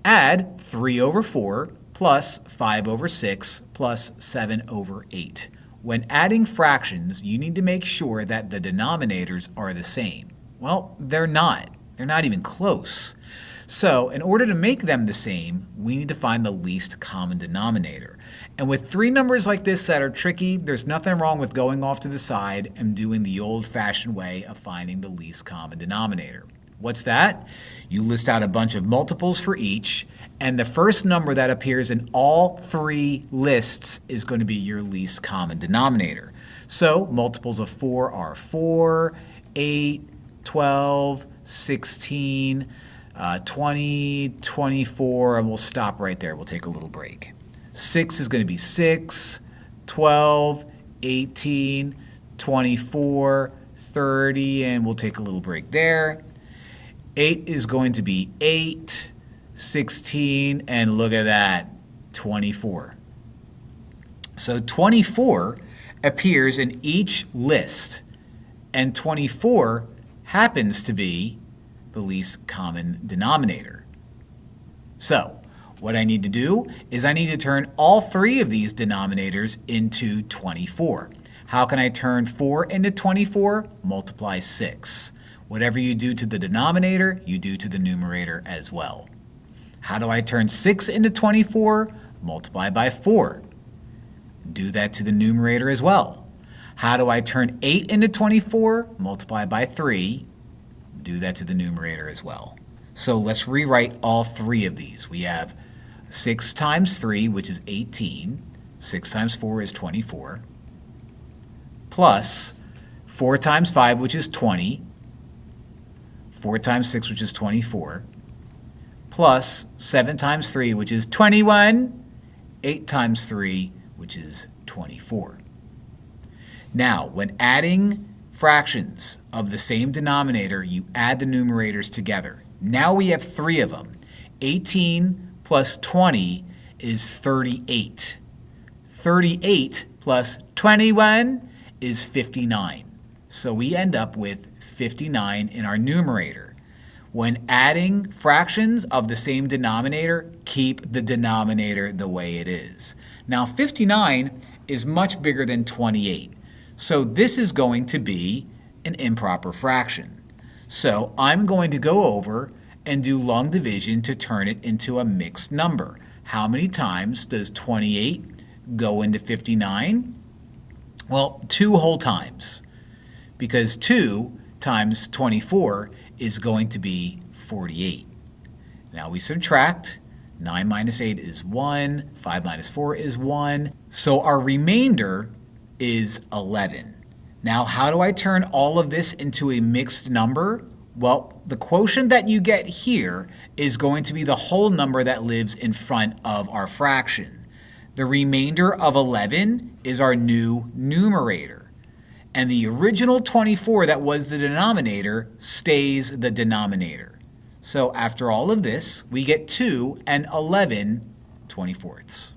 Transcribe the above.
Add 3 over 4 plus 5 over 6 plus 7 over 8. When adding fractions, you need to make sure that the denominators are the same. Well, they're not. They're not even close. So in order to make them the same, we need to find the least common denominator. And with three numbers like this that are tricky, there's nothing wrong with going off to the side and doing the old-fashioned way of finding the least common denominator. What's that? You list out a bunch of multiples for each, and the first number that appears in all three lists is going to be your least common denominator. So multiples of 4 are 4, 8, 12, 16, 20, 24, and we'll stop right there. We'll take a little break. 6 is going to be 6, 12, 18, 24, 30, and we'll take a little break there. 8 is going to be 8, 16, and look at that, 24. So 24 appears in each list, and 24 happens to be the least common denominator. So what I need to do is I need to turn all three of these denominators into 24. How can I turn 4 into 24? Multiply 6. Whatever you do to the denominator, you do to the numerator as well. How do I turn 6 into 24? Multiply by 4. Do that to the numerator as well. How do I turn 8 into 24? Multiply by 3. Do that to the numerator as well. So let's rewrite all three of these. We have 6 times 3, which is 18. 6 times 4 is 24. Plus 4 times 5, which is 20. 4 times 6, which is 24. Plus 7 times 3, which is 21. 8 times 3, which is 24. Now, when adding fractions of the same denominator, you add the numerators together. Now we have three of them. 18 plus 20 is 38. 38 plus 21 is 59. So we end up with 59 in our numerator. When adding fractions of the same denominator, keep the denominator the way it is. Now 59 is much bigger than 28. So this is going to be an improper fraction. So I'm going to go over and do long division to turn it into a mixed number. How many times does 28 go into 59? Well, 2 whole times, because 2 times 24 is going to be 48. Now we subtract. 9 minus 8 is 1. 5 minus 4 is 1. So our remainder is 11. Now, how do I turn all of this into a mixed number? Well, the quotient that you get here is going to be the whole number that lives in front of our fraction. The remainder of 11 is our new numerator. And the original 24 that was the denominator stays the denominator. So after all of this, we get 2 and 11 24ths.